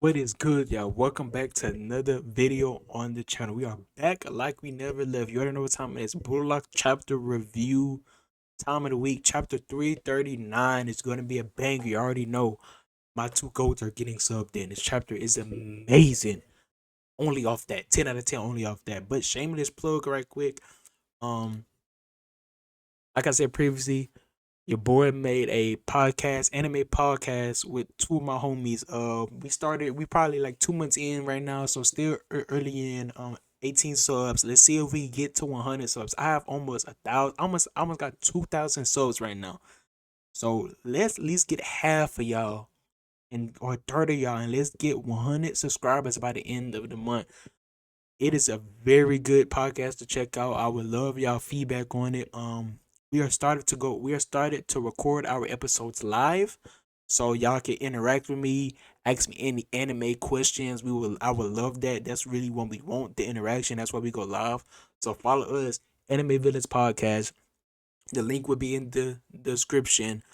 What is good, y'all? Welcome back to another video on the channel. We are back like we never left. You already know what time it is. Bullock chapter review. Time of the week, chapter 339 is going to be a banger. You already know my two goats are getting subbed in. This chapter is amazing. Only off that. 10 out of 10 only off that. But shameless plug right quick. Um, like I said previously, your boy made a podcast, anime podcast with two of my homies. We probably like 2 months in right now, so still early in. 18 subs. Let's see if we get to 100 subs. I have almost 1,000, almost got 2,000 subs right now. So let's at least get half of y'all and or third of y'all, and let's get 100 subscribers by the end of the month. It is a very good podcast to check out. I would love y'all feedback on it. We are started to record our episodes live. So y'all can interact with me, ask me any anime questions. I would love that. That's really what we want, the interaction. That's why we go live. So follow us, Anime Village Podcast. The link will be in the description.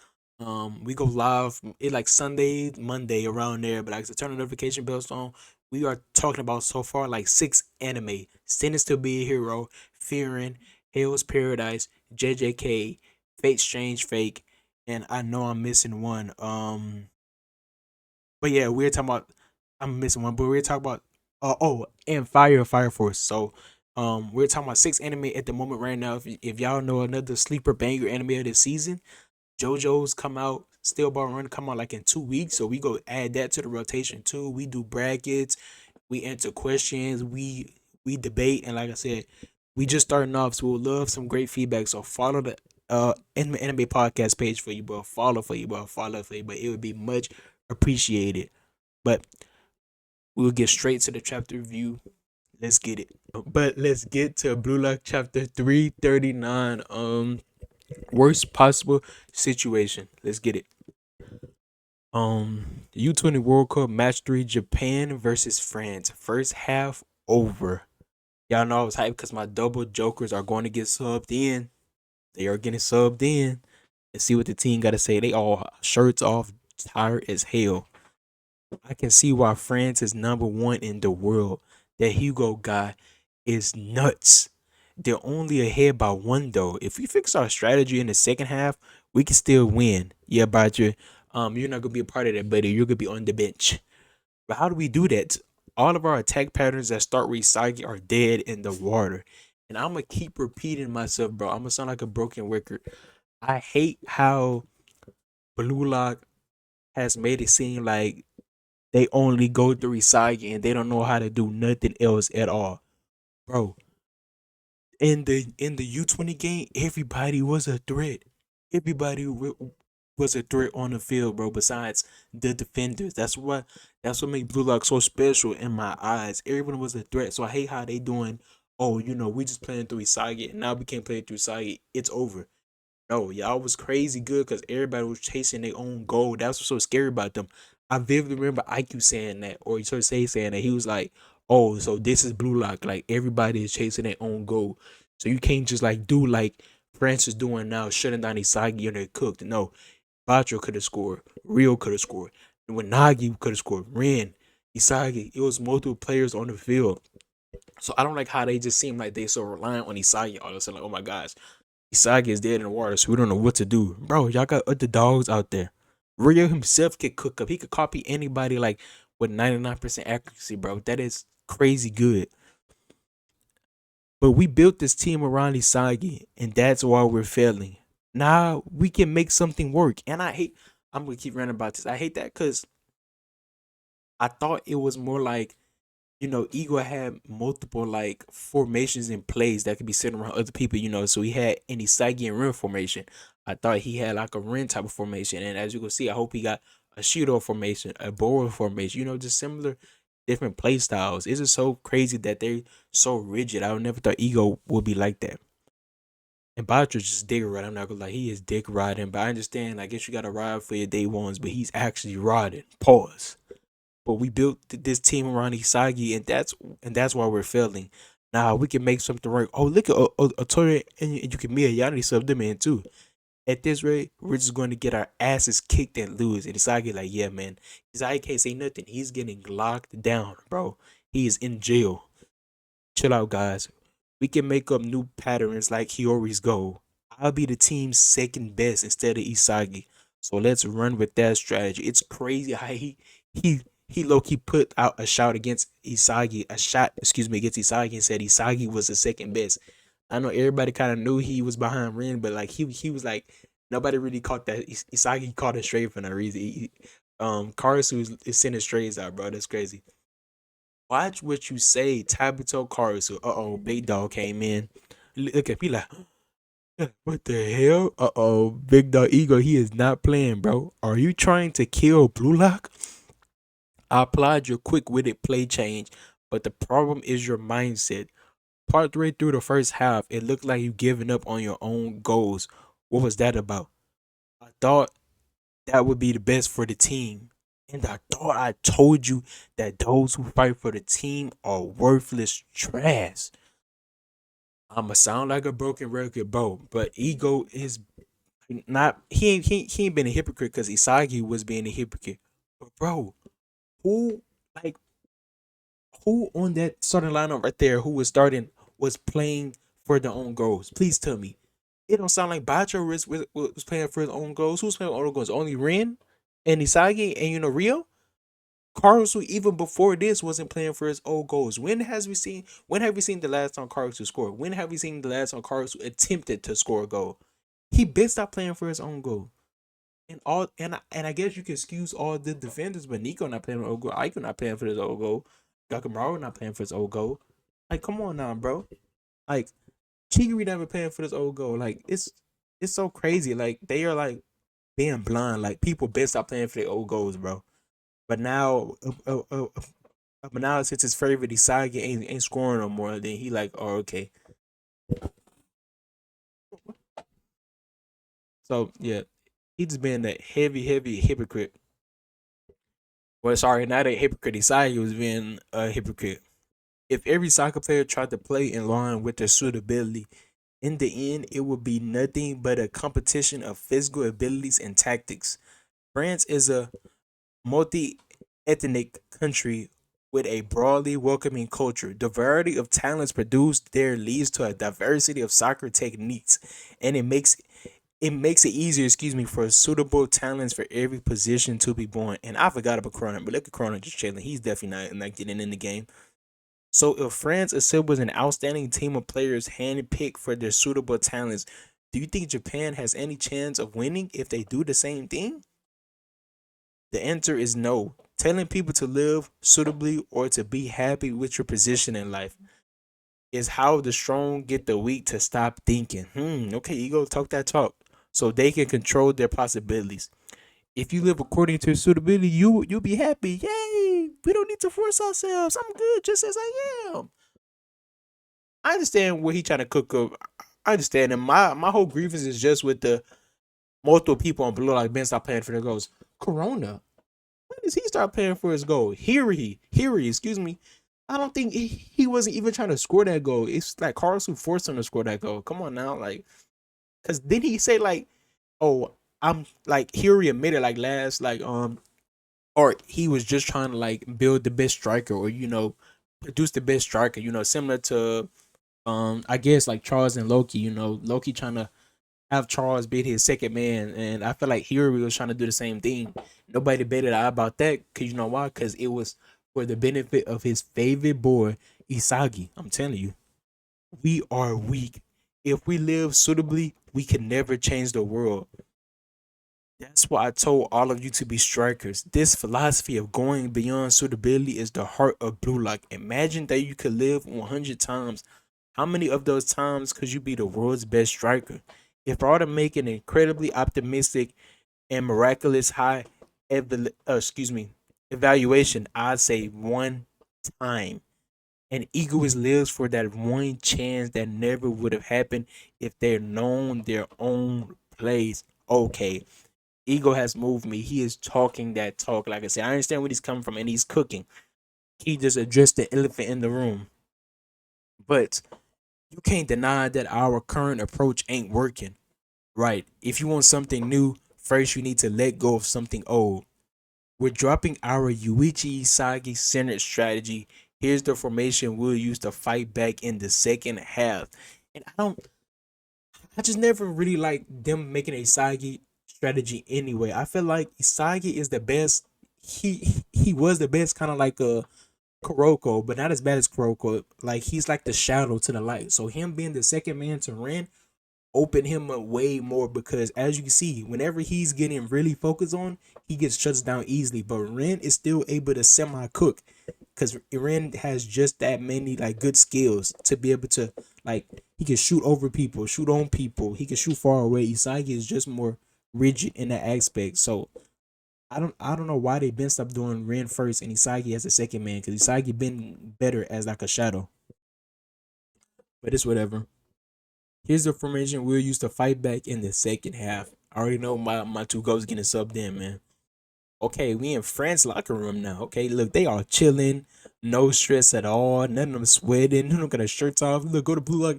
We go live it like Sunday, Monday around there. But like to turn the notification bells on, we are talking about so far like 6 anime: Sentence to Be a Hero, Fearing, Hell's Paradise, JJK, Fate Strange Fake, and I know I'm missing one. But yeah, we're talking about. I'm missing one, but we're talking about. And Fire Force. So, we're talking about 6 anime at the moment right now. If y'all know another sleeper banger anime of this season, JoJo's come out. Stillborn Run come out like in 2 weeks, so we go add that to the rotation too. We do brackets, we answer questions, we debate, and like I said, we just starting off, so we'll love some great feedback. So follow the anime podcast page for you, bro. Follow for you, but it would be much appreciated. But we'll get straight to the chapter review. Let's get it. But let's get to Blue Lock chapter 339. Worst possible situation. Let's get it. U20 World Cup match 3, Japan versus France. First half over. Y'all know I was hyped because my double jokers are going to get subbed in. They are getting subbed in. Let's see what the team got to say. They all shirts off, tired as hell. I can see why France is number one in the world. That Hugo guy is nuts. They're only ahead by one though. If we fix our strategy in the second half, we can still win. Yeah, Badger. You're not gonna be a part of that, buddy. You're gonna be on the bench. But how do we do that? All of our attack patterns that start recycling are dead in the water. And I'm gonna keep repeating myself, bro. I'm gonna sound like a broken record. I hate how Blue Lock has made it seem like they only go through recycling and they don't know how to do nothing else at all. Bro, in the U20 game, everybody was a threat. Everybody was a threat on the field, bro. Besides the defenders, that's what made Blue Lock so special in my eyes. Everyone was a threat, so I hate how they doing. Oh, we just playing through Sage, and now we can't play through Sage. It's over. No, y'all was crazy good because everybody was chasing their own goal. That's what's so scary about them. I vividly remember IQ saying that, or Say saying that. He was like, "Oh, so this is Blue Lock. Like everybody is chasing their own goal. So you can't just like do like France is doing now, shutting down Isagi and they cooked. No, Bacho could have scored. Rio could have scored. And when Nagi could have scored. Ren, Isagi. It was multiple players on the field. So I don't like how they just seem like they so reliant on Isagi all of a sudden. Like, oh my gosh, Isagi is dead in the water, so we don't know what to do. Bro, y'all got other dogs out there. Rio himself could cook up. He could copy anybody like with 99% accuracy, bro. That is crazy good. But we built this team around Isagi, and that's why we're failing. Now we can make something work. And I'm gonna keep ranting about this. I hate that because I thought it was more like Igor had multiple like formations in plays that could be sitting around other people, So he had an Isagi and Ren formation. I thought he had like a Ren type of formation. And as you can see, I hope he got a Shidou formation, a Barou formation, just similar different play styles. It's just so crazy that they're so rigid. I never thought Ego would be like that. And Batra's just dick riding. I'm not gonna lie, he is dick riding. But I understand, I guess you gotta ride for your day ones, but he's actually riding. Pause. But we built this team around Isagi, and that's why we're failing. Now we can make something work. Oh, look at Otori and Yukimiya. Y'all need to sub them in too. At this rate, we're just going to get our asses kicked and lose. And Isagi like, yeah, man. Isagi can't say nothing. He's getting locked down, bro. He is in jail. Chill out, guys. We can make up new patterns like Hiyori's goal. I'll be the team's second best instead of Isagi. So let's run with that strategy. It's crazy how he low key put out a shout against Isagi, a shot, excuse me, against Isagi and said Isagi was the second best. I know everybody kind of knew he was behind Rin, but like he was like nobody really caught that. Isagi caught it straight for no reason. Karasu is sending strays out, bro. That's crazy. Watch what you say, Tabito Karasu. Big dog came in. Look at me like, what the hell? Big dog ego. He is not playing, bro. Are you trying to kill Blue Lock? I applaud your quick-witted play change, but the problem is your mindset. Partway through the first half, it looked like you giving up on your own goals. What was that about? I thought that would be the best for the team. And I thought I told you that those who fight for the team are worthless trash. I'ma sound like a broken record, bro. But ego is not he ain't been a hypocrite because Isagi was being a hypocrite. But bro, who like who on that starting lineup right there who was starting was playing for their own goals? Please tell me. It don't sound like Bacho was playing for his own goals. Who's playing for his own goals? Only Rin and Isagi and Rio? Carlson even before this wasn't playing for his old goals. When have we seen the last time Carlson scored? When have we seen the last time Carlson attempted to score a goal? He been stopped playing for his own goal. And I guess you can excuse all the defenders, but Nico not playing for old goal. Ike not playing for his old goal. Gakamaro not playing for his old goal. Like, come on now, bro. Like Chigiri never playing for this old goal. Like it's so crazy. Like they are like being blind. Like people been stop playing for their old goals, bro. But now, but now since his favorite Isagi ain't scoring no more, then he like, oh okay. So yeah, he just been that heavy hypocrite. Well, sorry, not a hypocrite. Isagi was being a hypocrite. If every soccer player tried to play in line with their suitability, in the end, it would be nothing but a competition of physical abilities and tactics. France is a multi ethnic country with a broadly welcoming culture. The variety of talents produced there leads to a diversity of soccer techniques, and it makes it easier, excuse me, for suitable talents for every position to be born. And I forgot about Corona, but look at Corona just chilling. He's definitely not getting in the game. So if France assembles an outstanding team of players handpicked for their suitable talents, do you think Japan has any chance of winning if they do the same thing? The answer is no. Telling people to live suitably or to be happy with your position in life is how the strong get the weak to stop thinking. Okay, ego, talk that talk. So they can control their possibilities. If you live according to your suitability, you'll be happy. Yay! We don't need to force ourselves. I'm good just as I am. I understand what he trying to cook up. I understand, and my whole grievance is just with the multiple people on below like Ben stop paying for their goals. Corona, when does he start paying for his goal? Here he, excuse me. I don't think he wasn't even trying to score that goal. It's like Carlson forced him to score that goal. Come on now, like, cause did he say like, oh, I'm like here he admitted like last like or he was just trying to like build the best striker or produce the best striker. Similar to I guess like Charles and Loki. Loki trying to have Charles be his second man, and I feel like Hiri was trying to do the same thing. Nobody debated about that because you know why? Because it was for the benefit of his favorite boy Isagi. I'm telling you, we are weak. If we live suitably, we can never change the world. That's why I told all of you to be strikers. This philosophy of going beyond suitability is the heart of Blue Lock. Imagine that you could live 100 times. How many of those times could you be the world's best striker? If I were to make an incredibly optimistic and miraculous evaluation, I'd say one time. And egoist lives for that one chance that never would have happened if they're known their own place. Okay, ego has moved me. He is talking that talk. Like I said, I understand where he's coming from and he's cooking. He just addressed the elephant in the room. But you can't deny that our current approach ain't working. Right. If you want something new, first you need to let go of something old. We're dropping our Yuichi Sagi centered strategy. Here's the formation we'll use to fight back in the second half. And I just never really liked them making a Sagi strategy anyway. I feel like Isagi is the best. He was the best, kind of like a Kuroko, but not as bad as Kuroko. Like he's like the shadow to the light. So him being the second man to Ren open him up way more because as you can see, whenever he's getting really focused on, he gets shuts down easily. But Ren is still able to semi cook because Ren has just that many like good skills to be able to like he can shoot over people, shoot on people, he can shoot far away. Isagi is just more rigid in that aspect. So I don't know why they been stopped doing Ren first and Isagi as a second man because Isagi been better as like a shadow. But it's whatever. Here's the formation we'll use to fight back in the second half. I already know my two goals getting subbed in, man. Okay, we in France locker room now. Okay, look, they are chilling, no stress at all. None of them sweating. None of them got their shirts off. Look, go to Blue Lock.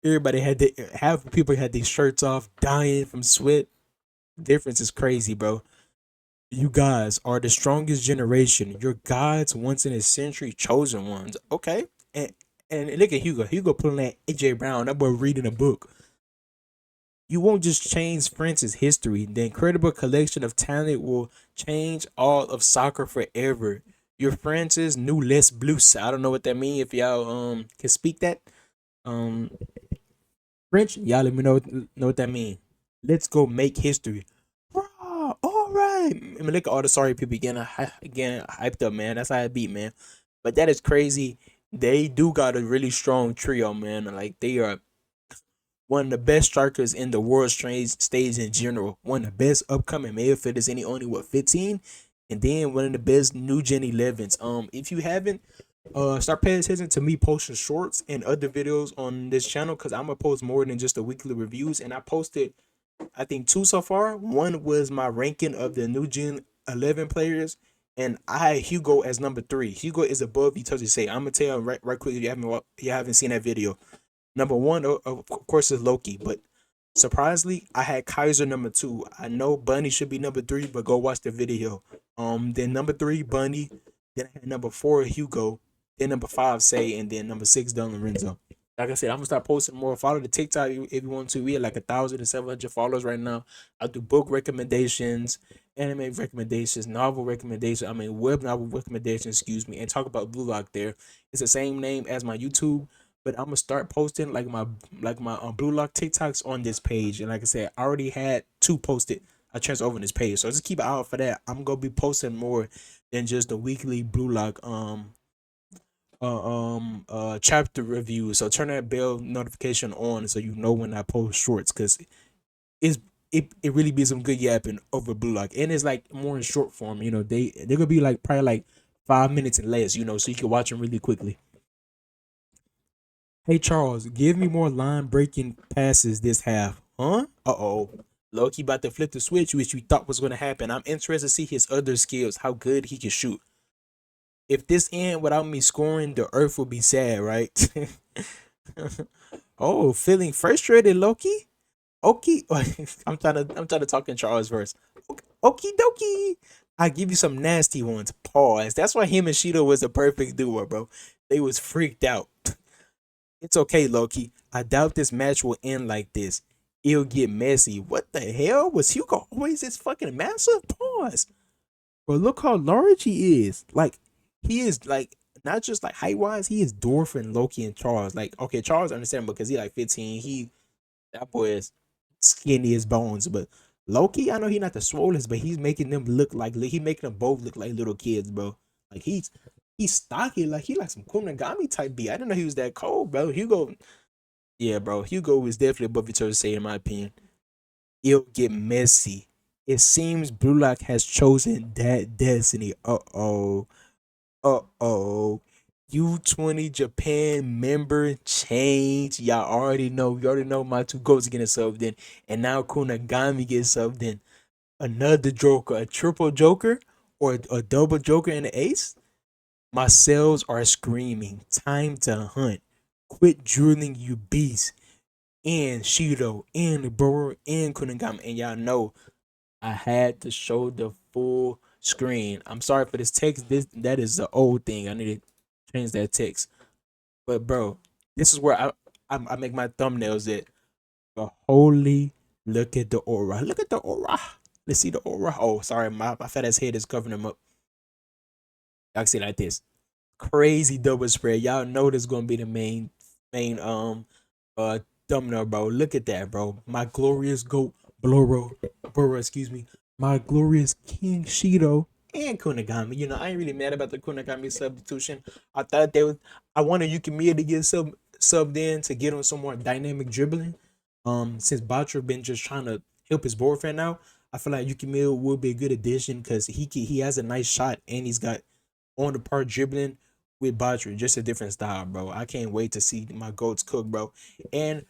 Everybody had half the people had their shirts off, dying from sweat. Difference is crazy, bro. You guys are the strongest generation. You're God's once in a century chosen ones. Okay, and look at Hugo. Hugo pulling that AJ Brown. That boy reading a book. You won't just change France's history. The incredible collection of talent will change all of soccer forever. You're France's new Les Bleus. I don't know what that means. If y'all can speak that um French, y'all let me know what that means. Let's go make history. Bruh, all right. I mean, look at all the sorry people again hyped up, man. That's how I beat, man. But that is crazy. They do got a really strong trio, man. Like they are one of the best strikers in the world stage in general. One of the best upcoming midfielders, and he only what 15, and then one of the best new gen 11s. If you haven't, start paying attention to me posting shorts and other videos on this channel because I'm gonna post more than just the weekly reviews. And I posted, I think two so far. One was my ranking of the new gen 11 players. And I had Hugo as number three. Hugo is above each other. Say, I'm gonna tell you right quick if you haven't seen that video. Number one, of course, is Loki, but surprisingly, I had Kaiser number two. I know Bunny should be number three, but go watch the video. Then number three, Bunny. Then I had number four, Hugo. Then number five, Say, and then number six, Don Lorenzo. Like I said, I'm gonna start posting more. Follow the TikTok if you want to. We have like 1,700 followers right now. I do book recommendations, anime recommendations, novel recommendations. I mean, web novel recommendations. Excuse me, and talk about Blue Lock there. It's the same name as my YouTube, but I'm gonna start posting like my Blue Lock TikToks on this page. And like I said, I already had two posted. I transferred over this page, so just keep an eye out for that. I'm gonna be posting more than just the weekly Blue Lock chapter review. So turn that bell notification on so you know when I post shorts because it's it really be some good yapping over Blue Lock. And it's like more in short form, they're gonna be like probably like 5 minutes and less, so you can watch them really quickly. Hey Charles, give me more line breaking passes this half. Huh? Uh-oh. Loki about to flip the switch, which we thought was gonna happen. I'm interested to see his other skills, how good he can shoot. If this end without me scoring, the earth will be sad, right? Oh, feeling frustrated, Loki? Okay. I'm trying to talk in Charles verse. Okie dokie. I give you some nasty ones. Pause. That's why him and Shidou was a perfect duo, bro. They was freaked out. It's okay, Loki. I doubt this match will end like this. It'll get messy. What the hell? Was Hugo always this fucking massive? Pause. But look how large he is. Like, he is like not just like height wise, he is dwarfing Loki and Charles. Like, okay, Charles understand because he like 15. That boy is skinny as bones. But Loki, I know he not the swollest, but he's making them look like he making them both look like little kids, bro. Like he's stocky, like he like some Kunagami type B. I didn't know he was that cold, bro. Hugo, yeah, bro. Hugo is definitely above each other, say in my opinion. It'll get messy. It seems Blue Lock has chosen that destiny. Uh-oh. Uh-oh. U20 Japan member change. Y'all already know. You already know my two goats getting subbed in. And now Kunagami gets subbed in. Another Joker. A triple Joker? Or a double Joker and an ace? My cells are screaming. Time to hunt. Quit drooling, you beast. and Shidou and Barou and Kunigami. And y'all know I had to show the full screen. I'm sorry for this text. That is the old thing. I need to change that text. But bro, this is where I make my thumbnails at. But holy, look at the aura. Look at the aura. Let's see the aura. Oh, sorry, my fat ass head is covering them up. I can see it like this. Crazy double spread. Y'all know this gonna be the main uh thumbnail, bro. Look at that, bro. My glorious goat Bloro, excuse me. My glorious King Shido and Kunigami. You know, I ain't really mad about the Kunigami substitution. I thought they was I wanted Yukimiya to get subbed in to get on some more dynamic dribbling. Since Batra been just trying to help his boyfriend out, I feel like Yukimiya will be a good addition because he has a nice shot and he's got on the part dribbling with Batra, just a different style, bro. I can't wait to see my goats cook, bro. And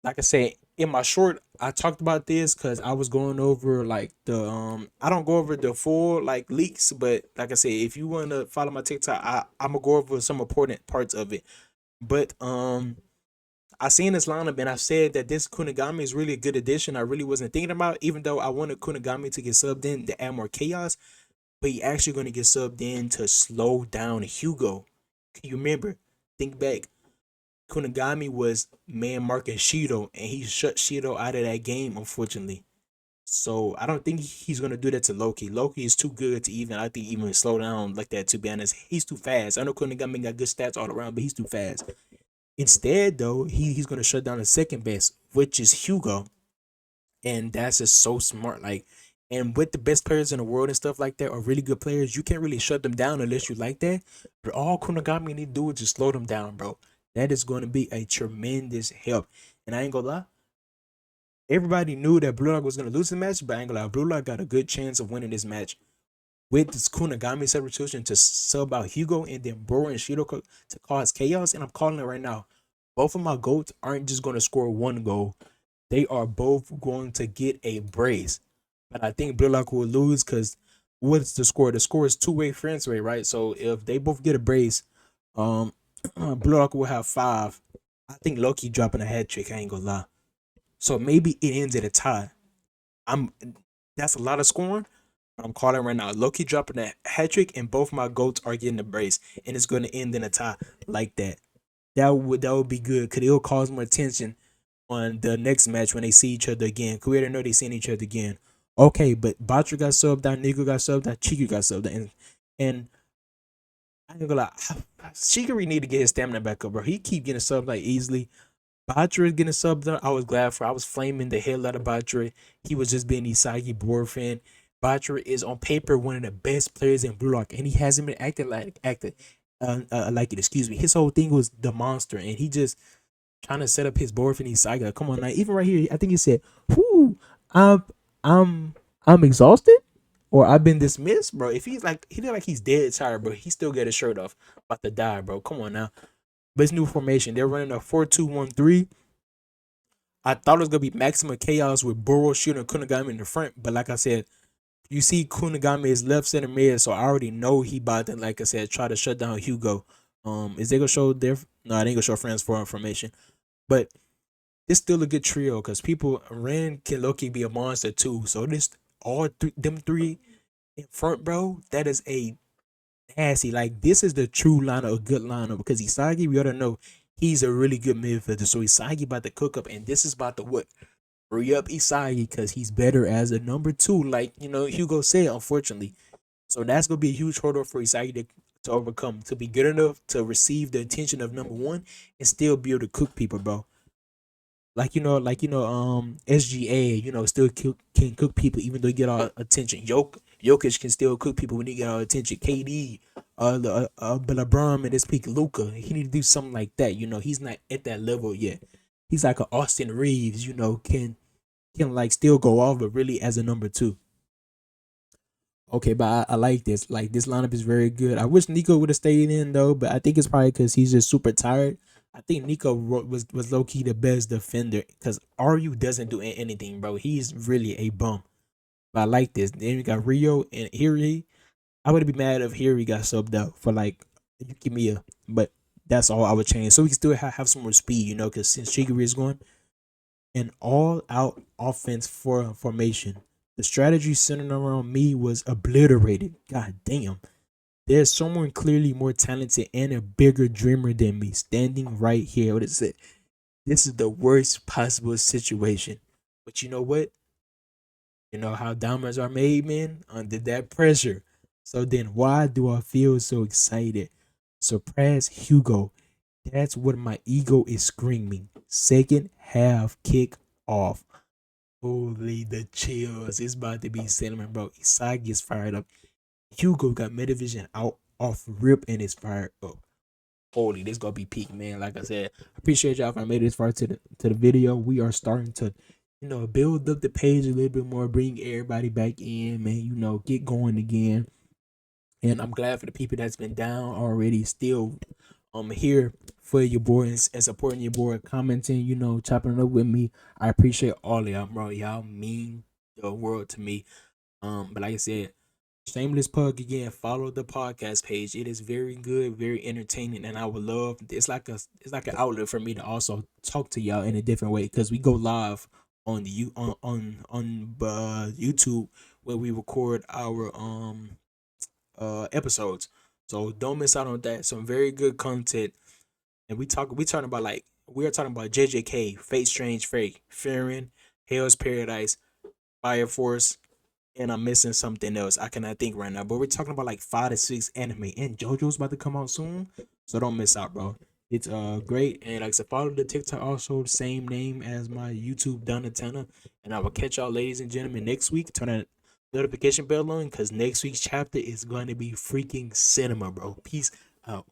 like I said, in my short, I talked about this because I was going over like the I don't go over the full like leaks, but like I said, if you wanna follow my TikTok, I'm gonna go over some important parts of it. But I seen this lineup and I said that this Kunigami is really a good addition. I really wasn't thinking about, even though I wanted Kunigami to get subbed in to add more chaos, but he actually going to get subbed in to slow down Hugo. Can you remember? Think back. Kunigami was man marking Shido, and he shut Shido out of that game, unfortunately. So I don't think he's gonna do that to Loki. Loki is too good to even, I think, even slow down like that. To be honest, he's too fast. I know Kunigami got good stats all around, but he's too fast. Instead, though, he's gonna shut down the second best, which is Hugo, and that's just so smart. Like, and with the best players in the world and stuff like that, or really good players, you can't really shut them down unless you like that. But all Kunagami need to do is just slow them down, bro. That is going to be a tremendous help. And I ain't gonna lie, everybody knew that Blue Lock was gonna lose the match, but I ain't gonna lie, Blue Lock got a good chance of winning this match with this Kunagami substitution to sub out Hugo and then Boro and Shido to cause chaos. And I'm calling it right now. Both of my goats aren't just gonna score one goal, they are both going to get a brace. But I think Blue Lock will lose because what's the score? The score is two-way France rate, right? So if they both get a brace, um, Blue Lock will have five. I think Loki dropping a hat trick. I ain't gonna lie. So maybe it ends at a tie. I'm That's a lot of scoring. I'm calling right now. Loki dropping a hat trick, and both my goats are getting a brace, and it's going to end in a tie like that. That would be good because it'll cause more tension on the next match when they see each other again. Cause we already know they seeing each other again. Okay, but Batra got subbed out, Nico got subbed out, Chiku got subbed out, and I ain't gonna lie, Shikari need to get his stamina back up, bro. He keep getting subbed like easily. Batra getting subbed out, I was glad for. I was flaming the hell out of Batra. He was just being Isagi boyfriend. Batra is on paper one of the best players in Blue Lock, and he hasn't been acting like it. Excuse me. His whole thing was the monster, and he just trying to set up his board for Saga. Come on, now. Even right here, I think he said, "Whoo, I'm, I'm, I'm exhausted, or I've been dismissed, bro." If he's like, he look like he's dead tired, bro. He still got his shirt off, about to die, bro. Come on now. But it's new formation. They're running a 4-2-1-3. I thought it was gonna be maximum chaos with Boro shooting Kunigami in the front, but like I said, you see Kunigami is left center mid, so I already know he about to, like I said, try to shut down Hugo. Is they gonna show their? No, they ain't gonna show friends for information, but it's still a good trio because people Ren can Loki be a monster too. So this them three in front, bro. That is a nasty. Like this is the true lineup, a good lineup because Isagi, we ought to know he's a really good midfielder. So Isagi about to cook up, and this is about to what free up Isagi because he's better as a number two. Like Hugo said, unfortunately. So that's gonna be a huge hurdle for Isagi to overcome, to be good enough to receive the attention of number one and still be able to cook people, bro. SGA, still can cook people even though he get all attention. Jokic can still cook people when he get all attention. KD, LeBron and this peak Luca, he need to do something like that. He's not at that level yet. He's like an Austin Reeves, can like still go off, but really as a number two. Okay, but I like this. Like this lineup is very good. I wish Nico would have stayed in though, but I think it's probably because he's just super tired. I think Nico was low key the best defender because RU doesn't do anything, bro. He's really a bum. But I like this. Then we got Rio and Hiri. I would be mad if Hiri got subbed out for like Yukimiya, but that's all I would change. So we can still have some more speed, because since Shigiri is gone, An all-out offense for formation. The strategy centered around me was obliterated. God damn. There's someone clearly more talented and a bigger dreamer than me standing right here. What is it? This is the worst possible situation. But you know what? You know how diamonds are made, man? Under that pressure. So then why do I feel so excited? Surprise Hugo. That's what my ego is screaming. Second half kick off. Holy the chills. It's about to be cinnamon, bro. Isai gets fired up. Hugo got Metavision out off rip and is fired up. Holy, this gonna be peak, man. Like I said, I appreciate y'all if I made it this far to the video. We are starting to, build up the page a little bit more, bring everybody back in, man. Get going again. And I'm glad for the people that's been down already, still here for your boy and supporting your boy, commenting, chopping it up with me. I appreciate all of y'all, bro. Y'all mean the world to me. But like I said, shameless plug again. Follow the podcast page. It is very good, very entertaining, and I would love. It's like an outlet for me to also talk to y'all in a different way because we go live on the you on YouTube where we record our episodes. So don't miss out on that. Some very good content, and we talking about we are talking about JJK, Fate Strange Fate, Fearing, Hell's Paradise, Fire Force, and I'm missing something else. I cannot think right now. But we're talking about like 5 to 6 anime, and JoJo's about to come out soon, so don't miss out, bro. It's great, and like I said, follow the TikTok also the same name as my YouTube Donatana, and I will catch y'all, ladies and gentlemen, next week. Turn that notification bell on, cause next week's chapter is going to be freaking cinema, bro. Peace out.